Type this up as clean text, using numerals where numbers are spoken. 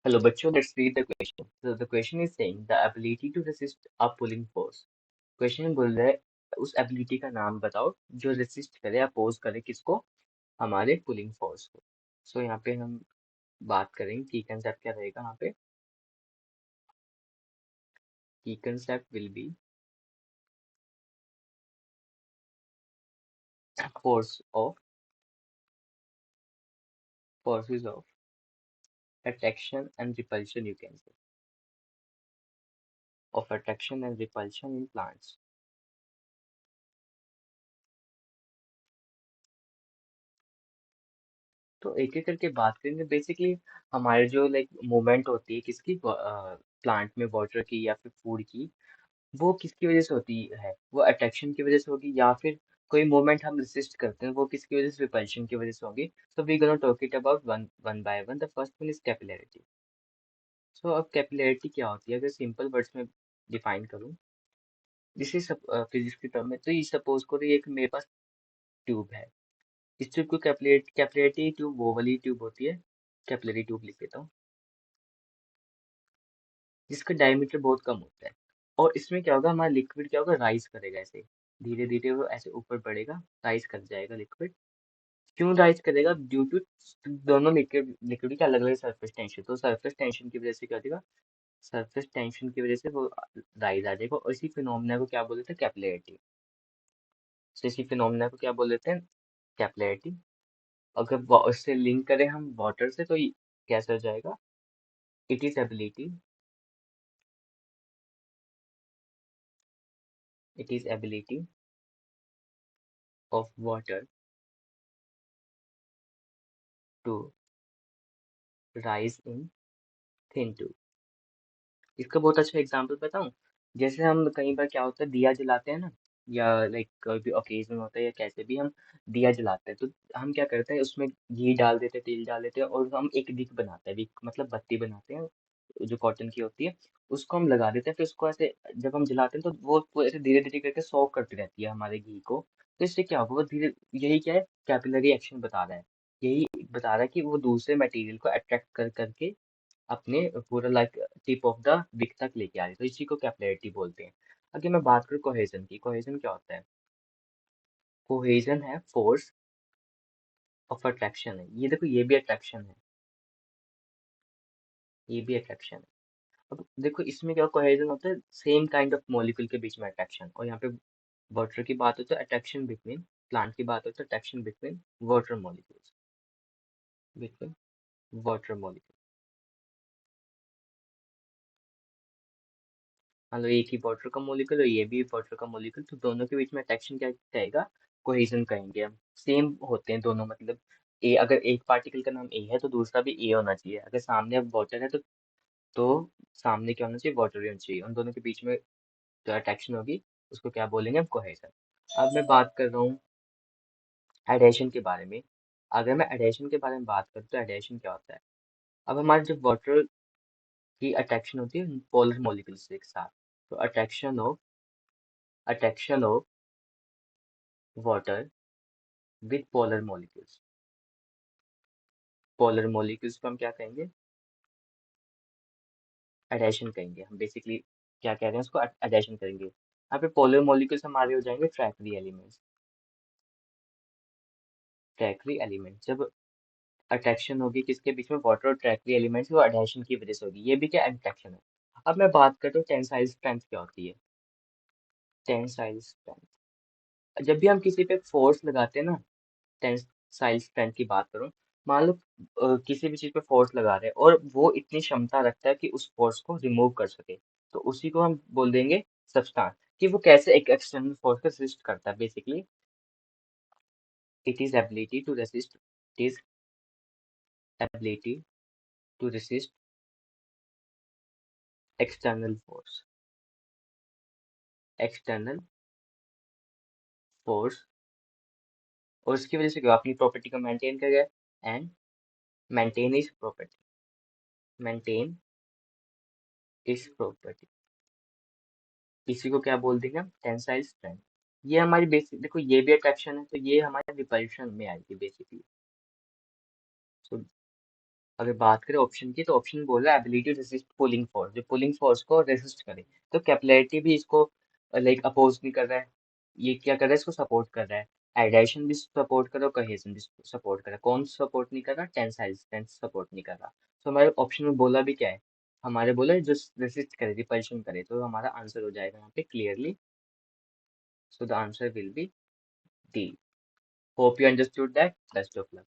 Hello, bachcho. Let's read the question. So the question is saying the ability to resist a pulling force. Question बोल रहा है उस ability का नाम बताओ जो रेसिस्ट करे अपोज करे किसको, हमारे पुलिंग फोर्स को। सो यहाँ पे हम बात करेंगे की कंसेप्ट क्या रहेगा यहाँ पे। की concept will be force of forces of attraction and repulsion, you can say, of attraction and repulsion in plants. तो एक एक करके बात करेंगे। बेसिकली हमारे जो लाइक मूवमेंट होती है किसकी, प्लांट में वाटर की या फिर फूड की, वो किसकी वजह से होती है, वो अट्रैक्शन की वजह से होगी, या फिर कोई मूवमेंट हम रेसिस्ट करते हैं वो किसकी वजह से, रिपल्शन की वजह से होगी। So we gonna talk it about one one by one. The first one is capillarity. सो अब कैपिलैरिटी क्या होती है, अगर सिंपल वर्ड्स में डिफाइन करूँ, जैसे फिजिक्स की टर्म में, तो ये सपोज करो ये एक मेरे पास ट्यूब है। इस ट्यूब को कैपिलैरिटी ट्यूब वो वाली ट्यूब होती है, कैपिलरी ट्यूब लिख देता हूँ, जिसका डायमीटर बहुत कम होता है। और इसमें क्या होगा, हमारा लिक्विड क्या होगा, राइज करेगा ऐसे, धीरे धीरे वो ऐसे ऊपर बढ़ेगा, राइज कर जाएगा लिक्विड। क्यों राइज करेगा, ड्यू टू दोनों लिक्विड लिक्विड के अलग अलग सरफेस टेंशन। तो सरफेस टेंशन की वजह से क्या हो जाएगा, सरफेस टेंशन की वजह से वो राइज आ जाएगा, और इसी फिनोमिना को क्या बोल देते हैं, कैपिलैरिटी। तो इसी फिनोमिना को क्या बोल देते हैं, कैपिलैरिटी। अगर उससे लिंक करें हम वाटर से, तो ये कैसे हो जाएगा, it is ability, it is ability of water to rise in thin tube. इसका बहुत अच्छा एग्जांपल बताऊं, जैसे हम कई बार क्या होता है दिया जलाते हैं ना, या लाइक कोई भी ओकेजन होता है या कैसे भी हम दिया जलाते हैं, तो हम क्या करते हैं उसमें घी डाल देते हैं, तेल डाल देते हैं, और हम एक विक बनाते हैं, विक मतलब बत्ती बनाते हैं जो कॉटन की होती है, उसको हम लगा देते हैं। फिर उसको ऐसे जब हम जलाते हैं तो वो ऐसे धीरे धीरे करके सॉक करती रहती है हमारे घी को। तो इससे क्या होगा, वो धीरे, यही क्या है, कैपिलरी एक्शन बता रहा है। यही बता रहा है कि वो दूसरे मटेरियल को अट्रैक्ट कर करके अपने पूरा like tip of the wick तक लेके आ रही है। तो इसी को कैपिलैरिटी बोलते हैं। अगर मैं बात करूँ कोहेजन की, कोहेजन क्या होता है, कोहेजन है फोर्स ऑफ अट्रैक्शन है। ये देखो ये भी अट्रैक्शन है, ये भी अट्रैक्शन है। अब देखो इसमें क्या कोहेजन होता है, सेम काइंड ऑफ मॉलिक्यूल के बीच में अट्रैक्शन। और यहाँ पे वाटर की बात होती है अट्रैक्शन बिटवीन, प्लांट की बात होती है attraction between water molecules, between water molecule. मान लो एक ही वाटर का मॉलिक्यूल और ये भी वाटर का मॉलिक्यूल, तो दोनों के बीच में अट्रैक्शन क्या कहेगा, कोहेजन कहेंगे हम। सेम होते हैं दोनों, मतलब ए, अगर एक पार्टिकल का नाम ए है तो दूसरा भी ए होना चाहिए। अगर सामने अब वाटर है तो सामने क्या होना चाहिए, वाटर ही होना चाहिए। उन दोनों के बीच में जो अट्रैक्शन होगी उसको क्या बोलेंगे हम, कोहेजन। अब मैं बात कर रहा हूँ एडेशन के बारे में। अगर मैं एडेशन के बारे में बात करूँ तो एडेशन क्या होता है, अब हमारे जब वाटर की अट्रैक्शन होती है पोलर मॉलिक्यूल्स एक साथ, तो attraction of water with polar molecules, polar molecules को हम क्या कहेंगे, एडेशन कहेंगे हम। बेसिकली क्या कह रहे हैं उसको, एडेशन करेंगे। यहाँ पे पोलर मॉलिक्यूल्स हमारे हो जाएंगे ट्रैकरी एलिमेंट्स, ट्रैकरी एलिमेंट। जब अट्रैक्शन होगी किसके बीच में, वाटर और ट्रैकरी एलिमेंट्स, वो एडेशन की वजह से होगी। ये भी क्या अट्रैक्शन है। अब मैं बात करता हूँ टेंसाइल स्ट्रेंथ क्या होती है। टेंसाइल स्ट्रेंथ, जब भी हम किसी पे फोर्स लगाते हैं ना, टेंसाइल स्ट्रेंथ की बात करूं, मान लो किसी भी चीज पे फोर्स लगा रहे हैं और वो इतनी क्षमता रखता है कि उस फोर्स को रिमूव कर सके, तो उसी को हम बोल देंगे सब्सटेंस। कि वो कैसे एक एक्सटर्नल फोर्स को रेसिस्ट करता है। Basically it is ability to resist, it is ability to resist external force, external force. और उसकी वजह से क्या अपनी प्रॉपर्टी को मेंटेन कर गया, and maintain is property, maintain is property. इसी को क्या बोल देंगे हम, टेंसाइल स्ट्रेंथ। ये हमारी बेसिक, देखो ये भी अट्रैक्शन है तो ये हमारे रिपल्शन में आएगी बेसिकली। सो अगर बात करें ऑप्शन की, तो ऑप्शन बोल रहा है ability to resist pulling force, जो पुलिंग फोर्स को रेसिस्ट करे। तो कैपिलरिटी भी इसको लाइक अपोज नहीं कर रहा है, ये क्या कर रहा है, इसको सपोर्ट कर रहा है। एडाइशन भी सपोर्ट कर रहा है, कोहेजन भी सपोर्ट कर रहा है। कौन सपोर्ट नहीं कर रहा? टेंसाइल सपोर्ट नहीं कर रहा। तो हमारे ऑप्शन में बोला भी क्या है, हमारे बोला है जो रेसिस्ट करे, रिपल्शन करे। तो हमारा आंसर हो जाएगा यहाँ पे clearly, so the answer will be D. Hope you understood that. Best of luck.